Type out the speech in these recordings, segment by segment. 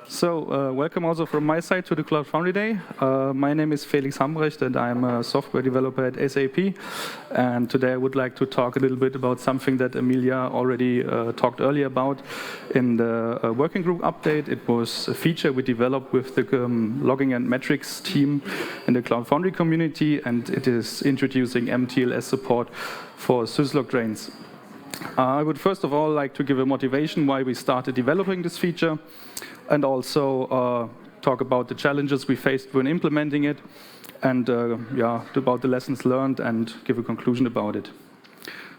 So, welcome also from my side to the Cloud Foundry Day. My name is Felix Hambrecht and I'm a software developer at SAP. And today I would like to talk a little bit about something that Emilia already talked earlier about in the working group update. It was a feature we developed with the logging and metrics team in the Cloud Foundry community, and it is introducing MTLS support for Syslog-Drains. I would first of all like to give a motivation why we started developing this feature, and also talk about the challenges we faced when implementing it, and about the lessons learned, and give a conclusion about it.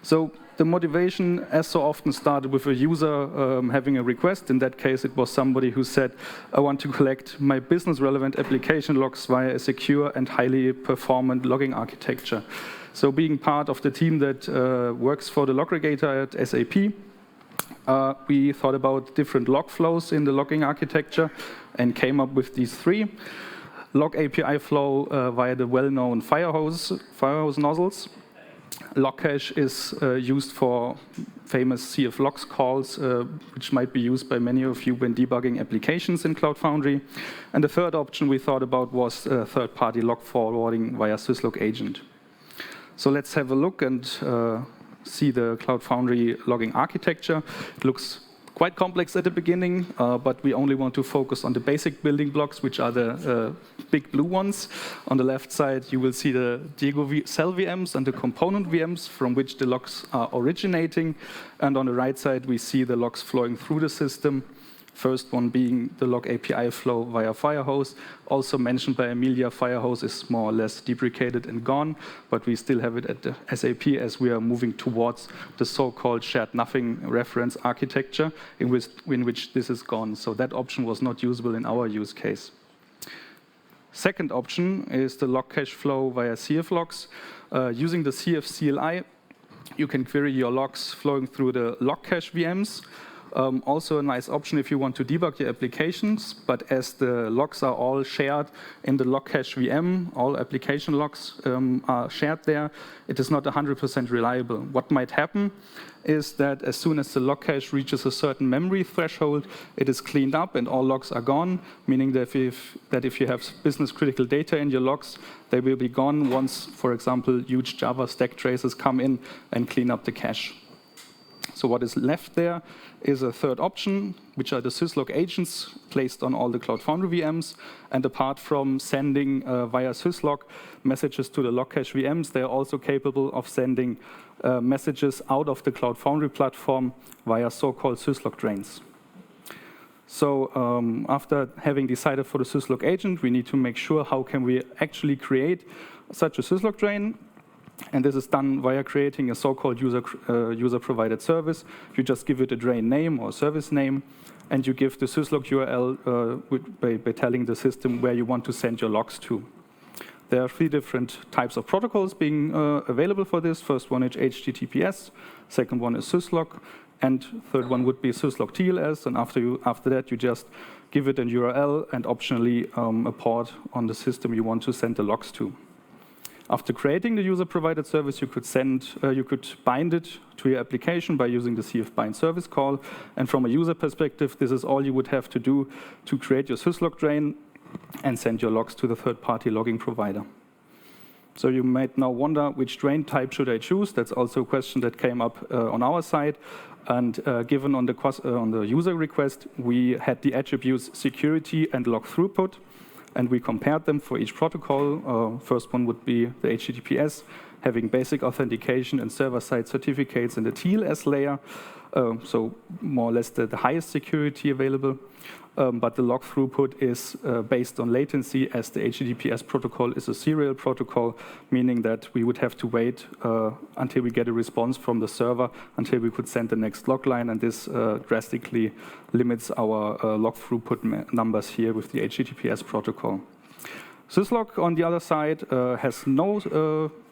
So the motivation, as so often, started with a user having a request. In that case, it was somebody who said, I want to collect my business-relevant application logs via a secure and highly performant logging architecture. So being part of the team that works for the Loggregator at SAP, we thought about different log flows in the logging architecture and came up with these three. Log API flow via the well-known firehose nozzles. Log cache is used for famous CF logs calls, which might be used by many of you when debugging applications in Cloud Foundry. And the third option we thought about was third-party log forwarding via Syslog agent. So let's have a look and see the Cloud Foundry logging architecture. It looks quite complex at the beginning, but we only want to focus on the basic building blocks, which are the big blue ones. On the left side, you will see the Diego cell VMs and the component VMs from which the logs are originating. And on the right side, we see the logs flowing through the system. First one being the log API flow via Firehose. Also mentioned by Emilia, Firehose is more or less deprecated and gone, but we still have it at the SAP as we are moving towards the so-called shared nothing reference architecture in which this is gone. So that option was not usable in our use case. Second option is the log cache flow via CF logs. Using the CF CLI, you can query your logs flowing through the log cache VMs. Also a nice option if you want to debug your applications, but as the logs are all shared in the log cache VM, all application logs are shared there, it is not 100% reliable. What might happen is that as soon as the log cache reaches a certain memory threshold, it is cleaned up and all logs are gone, meaning that if you have business critical data in your logs, they will be gone once, for example, huge Java stack traces come in and clean up the cache. So what is left there is a third option, which are the Syslog agents placed on all the Cloud Foundry VMs. And apart from sending via Syslog messages to the log cache VMs, they are also capable of sending messages out of the Cloud Foundry platform via so-called Syslog-Drains. So after having decided for the Syslog agent, we need to make sure how can we actually create such a Syslog-Drain. And this is done via creating a so-called user-provided service. You just give it a drain name or service name, and you give the Syslog URL by telling the system where you want to send your logs to. There are three different types of protocols being available for this. First one is HTTPS, second one is Syslog, and third one would be Syslog TLS. And after that, you just give it an URL and optionally a port on the system you want to send the logs to. After creating the user-provided service, you could bind it to your application by using the CF bind service call. And from a user perspective, this is all you would have to do to create your Syslog drain and send your logs to the third-party logging provider. So you might now wonder, which drain type should I choose? That's also a question that came up on our side. And given on the user request, we had the attributes security and log throughput. And we compared them for each protocol. First one would be the HTTPS, having basic authentication and server-side certificates in the TLS layer, so more or less the highest security available. But the log throughput is based on latency, as the HTTPS protocol is a serial protocol, meaning that we would have to wait until we get a response from the server until we could send the next log line, and this drastically limits our log throughput numbers here with the HTTPS protocol. Syslog, on the other side, has no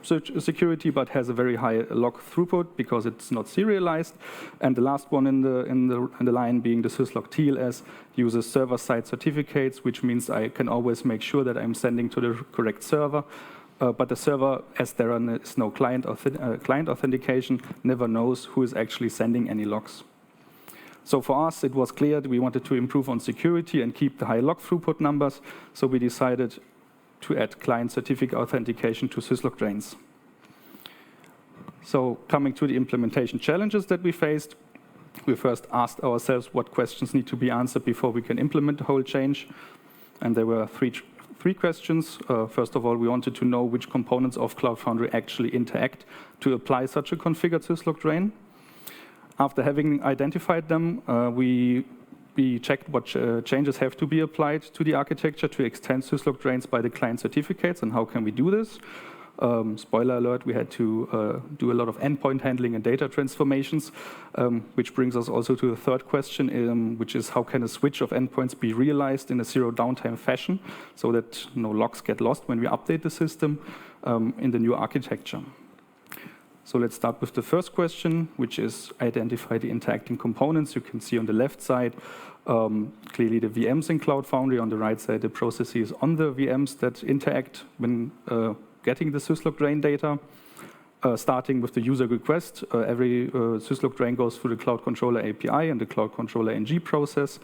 security, but has a very high log throughput because it's not serialized. And the last one in the line, being the Syslog TLS, uses server-side certificates, which means I can always make sure that I'm sending to the correct server. But the server, as there is no client authentication, never knows who is actually sending any logs. So for us, it was clear that we wanted to improve on security and keep the high log throughput numbers, so we decided to add client certificate authentication to Syslog-Drains. So coming to the implementation challenges that we faced, we first asked ourselves what questions need to be answered before we can implement the whole change. And there were three questions. First of all, we wanted to know which components of Cloud Foundry actually interact to apply such a configured Syslog-Drain. After having identified them, we checked what changes have to be applied to the architecture to extend Syslog-Drains by the client certificates, and how can we do this. Spoiler alert, we had to do a lot of endpoint handling and data transformations, which brings us also to the third question, which is how can a switch of endpoints be realized in a zero downtime fashion so that no logs get lost when we update the system in the new architecture. So let's start with the first question, which is identify the interacting components. You can see on the left side clearly the VMs in Cloud Foundry, on the right side the processes on the VMs that interact when getting the Syslog-Drain data. Starting with the user request, every Syslog-Drain goes through the Cloud Controller API and the Cloud Controller NG process.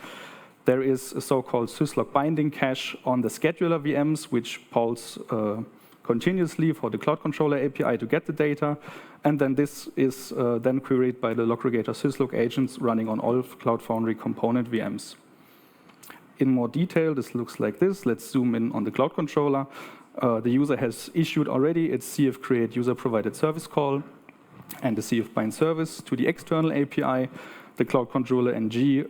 There is a so-called Syslog binding cache on the scheduler VMs, which polls continuously for the Cloud Controller API to get the data. And then this is then queried by the Loggregator Syslog agents running on all Cloud Foundry component VMs. In more detail, this looks like this. Let's zoom in on the Cloud Controller. The user has issued already its CF create user provided service call and the CF bind service to the external API. The Cloud Controller NG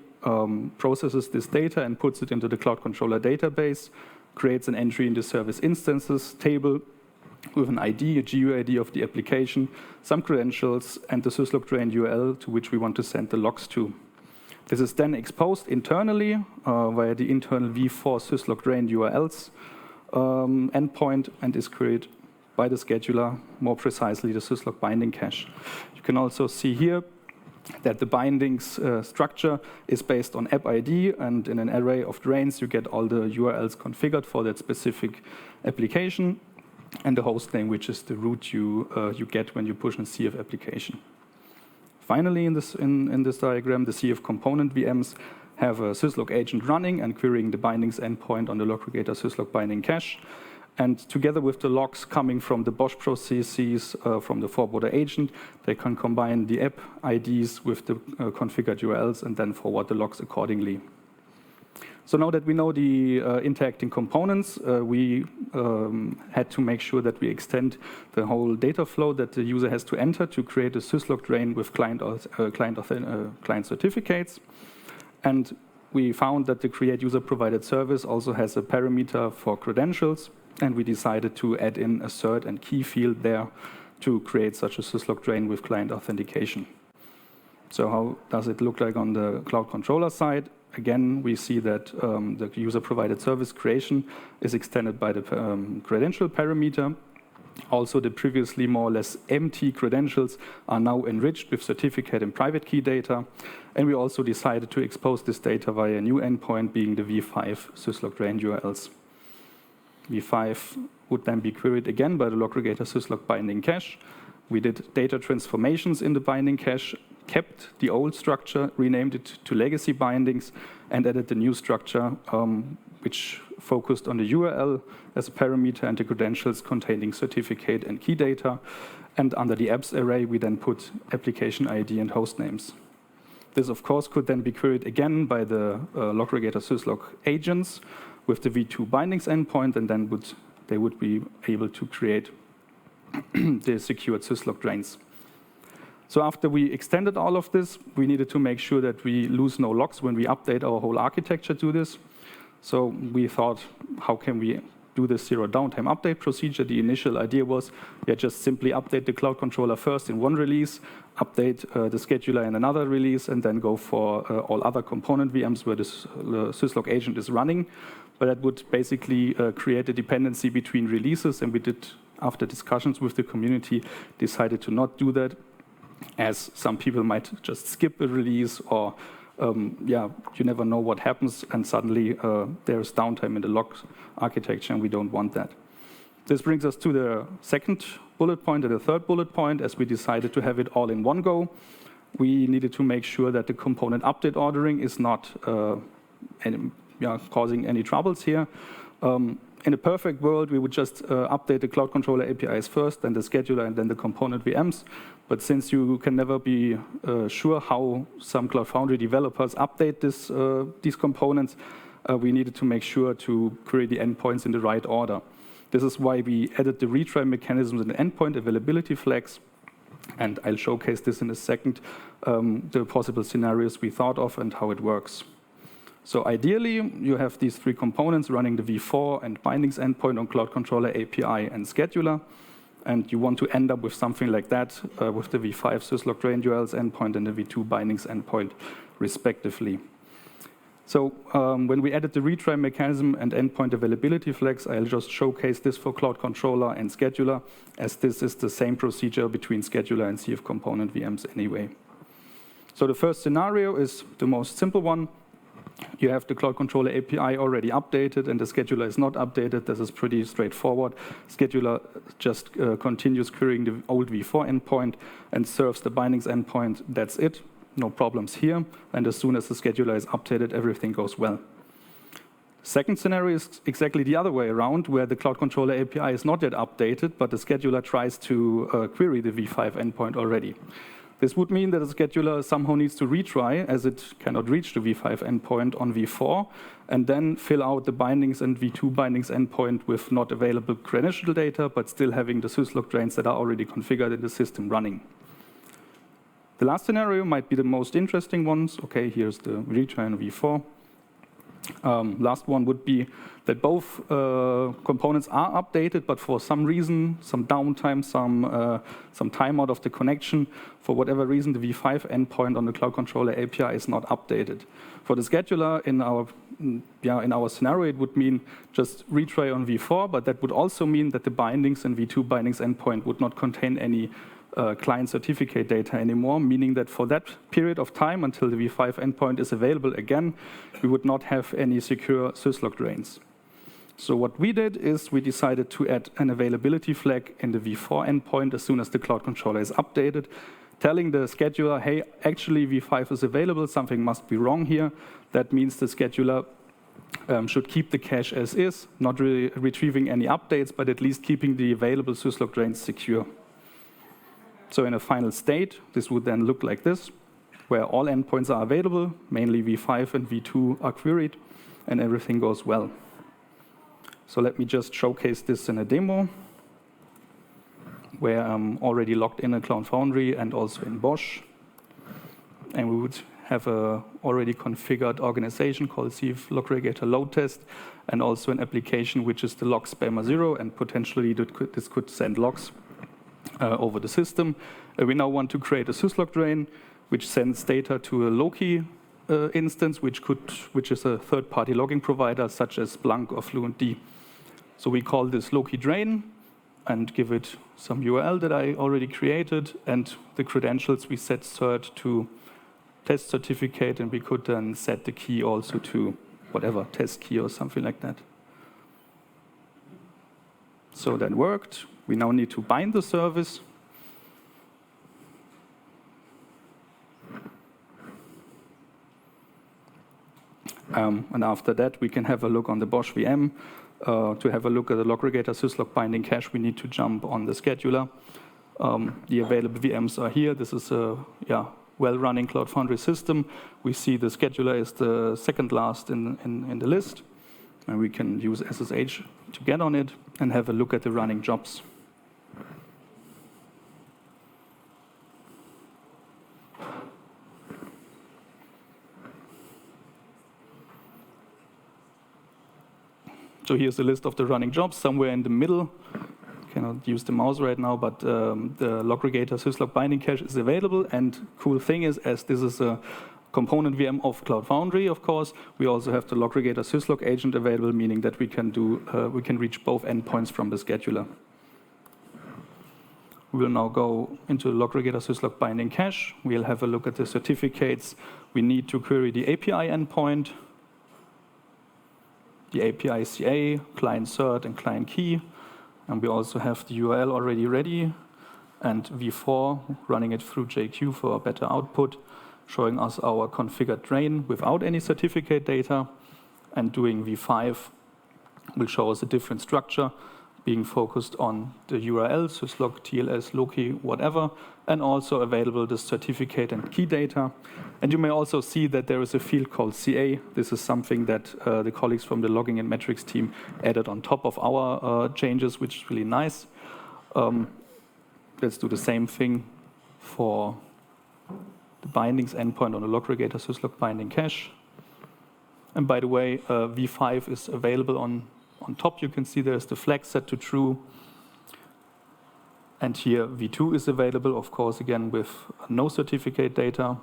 processes this data and puts it into the Cloud Controller database, creates an entry in the service instances table with an ID, a GUID of the application, some credentials, and the Syslog-Drain URL to which we want to send the logs to. This is then exposed internally via the internal v4 Syslog-Drain URLs endpoint and is queried by the scheduler, more precisely the Syslog binding cache. You can also see here that the bindings structure is based on app ID, and in an array of drains you get all the URLs configured for that specific application, and the host name, which is the root you get when you push a CF application. Finally, in this diagram, the CF component VMs have a Syslog agent running and querying the bindings endpoint on the Loggregator Syslog binding cache. And together with the logs coming from the Bosch processes from the forwarder agent, they can combine the app IDs with the configured URLs and then forward the logs accordingly. So now that we know the interacting components, we had to make sure that we extend the whole data flow that the user has to enter to create a Syslog-Drain with client certificates. And we found that the create user provided service also has a parameter for credentials, and we decided to add in a cert and key field there to create such a Syslog-Drain with client authentication. So how does it look like on the Cloud Controller side? Again, we see that the user provided service creation is extended by the credential parameter. Also, the previously more or less empty credentials are now enriched with certificate and private key data. And we also decided to expose this data via a new endpoint, being the v5 Syslog-Drain URLs. v5 would then be queried again by the Loggregator Syslog binding cache. We did data transformations in the binding cache, kept the old structure, renamed it to legacy bindings, and added the new structure, which focused on the URL as a parameter and the credentials containing certificate and key data. And under the apps array, we then put application ID and host names. This, of course, could then be queried again by the Loggregator Syslog agents with the v2 bindings endpoint, and then they would be able to create the secured Syslog-Drains. So after we extended all of this, we needed to make sure that we lose no logs when we update our whole architecture to this. So we thought, how can we do this zero downtime update procedure? The initial idea was, just simply update the Cloud Controller first in one release, update the scheduler in another release, and then go for all other component VMs where this Syslog agent is running. But that would basically create a dependency between releases, and we did, after discussions with the community, decided to not do that, as some people might just skip a release, or you never know what happens, and suddenly there's downtime in the log architecture, and we don't want that. This brings us to the second bullet point and the third bullet point, as we decided to have it all in one go. we needed to make sure that the component update ordering is not causing any troubles here. In a perfect world, we would just update the Cloud Controller APIs first, then the scheduler, and then the component VMs. But since you can never be sure how some Cloud Foundry developers update these components, we needed to make sure to query the endpoints in the right order. This is why we added the retry mechanisms and endpoint availability flags. And I'll showcase this in a second, the possible scenarios we thought of and how it works. So ideally, you have these three components running the v4 and bindings endpoint on Cloud Controller API and scheduler. And you want to end up with something like that with the v5 Syslog-Drains URLs endpoint and the v2 bindings endpoint, respectively. So when we added the retry mechanism and endpoint availability flags, I'll just showcase this for Cloud Controller and scheduler, as this is the same procedure between scheduler and CF component VMs anyway. So the first scenario is the most simple one. You have the Cloud Controller API already updated and the scheduler is not updated. This is pretty straightforward. Scheduler just continues querying the old v4 endpoint and serves the bindings endpoint. That's it. No problems here. And as soon as the scheduler is updated, everything goes well. Second scenario is exactly the other way around, where the Cloud Controller API is not yet updated, but the scheduler tries to query the v5 endpoint already. This would mean that the scheduler somehow needs to retry, as it cannot reach the v5 endpoint on v4, and then fill out the bindings and v2 bindings endpoint with not available credential data, but still having the Syslog-Drains that are already configured in the system running. The last scenario might be the most interesting ones. Okay, here's the retry on v4. Last one would be that both components are updated, but for some reason, some downtime, some timeout of the connection, for whatever reason, the v5 endpoint on the Cloud Controller API is not updated. For the scheduler, in our scenario, it would mean just retry on v4, but that would also mean that the bindings and v2 bindings endpoint would not contain any client certificate data anymore, meaning that for that period of time until the v5 endpoint is available again, we would not have any secure Syslog-Drains. So what we did is we decided to add an availability flag in the v4 endpoint as soon as the Cloud Controller is updated, telling the scheduler, hey, actually v5 is available, something must be wrong here. That means the scheduler should keep the cache as is, not really retrieving any updates, but at least keeping the available Syslog-Drains secure. So in a final state, this would then look like this, where all endpoints are available, mainly v5 and v2 are queried, and everything goes well. So let me just showcase this in a demo, where I'm already logged in Cloud Foundry and also in Bosch. And we would have a already configured organization called Loggregator load test, and also an application which is the log spammer 0, and potentially this could send logs over the system. We now want to create a Syslog-Drain which sends data to a Loki instance, which is a third-party logging provider such as Splunk or FluentD. So we call this Loki Drain and give it some URL that I already created, and the credentials we set cert to test certificate, and we could then set the key also to whatever, test key or something like that. So that worked. We now need to bind the service. And after that, we can have a look on the Bosch VM. To have a look at the Loggregator syslog binding cache, we need to jump on the scheduler. The available VMs are here. This is a well-running Cloud Foundry system. We see the scheduler is the second last in the list. And we can use SSH to get on it and have a look at the running jobs. So here's the list of the running jobs. Somewhere in the middle, cannot use the mouse right now, but the Loggregator syslog binding cache is available. And cool thing is, as this is a component VM of Cloud Foundry, of course, we also have the Loggregator syslog agent available, meaning that we can reach both endpoints from the scheduler. We will now go into the Loggregator syslog binding cache. We'll have a look at the certificates. We need to query the API endpoint, the API CA, client cert, and client key. And we also have the URL already ready. and v4, running it through JQ for a better output, showing us our configured drain without any certificate data, and doing v5 will show us a different structure, being focused on the URL, syslog, TLS, Loki, whatever, and also available the certificate and key data. And you may also see that there is a field called CA. This is something that the colleagues from the logging and metrics team added on top of our changes, which is really nice. Let's do the same thing for the bindings endpoint on the Loggregator syslog binding cache. And by the way, v5 is available on top. You can see there's the flag set to true. And here v2 is available, of course, again with no certificate data.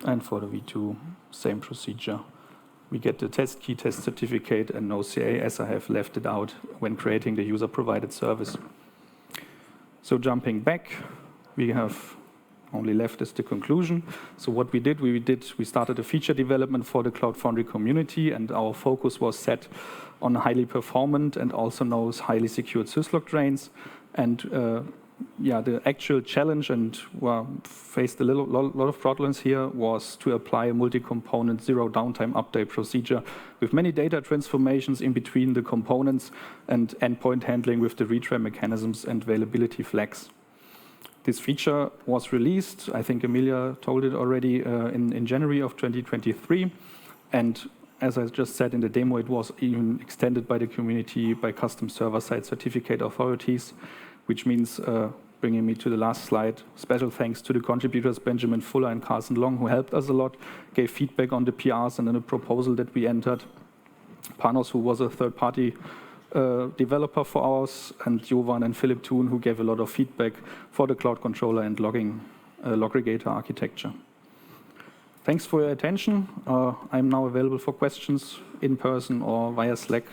And for the v2, same procedure. We get the test key, test certificate, and no CA, as I have left it out when creating the user-provided service. So jumping back, we have only left is the conclusion. So what we did, we started a feature development for the Cloud Foundry community, and our focus was set on highly performant and also knows highly secured Syslog-Drains. And the actual challenge, and faced a lot of problems here, was to apply a multi-component zero downtime update procedure with many data transformations in between the components and endpoint handling with the retry mechanisms and availability flags. This feature was released, I think Emilia told it already, in January of 2023. And as I just said in the demo, it was even extended by the community by custom server-side certificate authorities, which means, bringing me to the last slide, special thanks to the contributors Benjamin Fuller and Carson Long, who helped us a lot, gave feedback on the PRs and then a proposal that we entered. Panos, who was a third-party developer for ours, and Jovan and Philip Thun, who gave a lot of feedback for the cloud controller and Loggregator architecture. Thanks for your attention. I'm now available for questions in person or via Slack.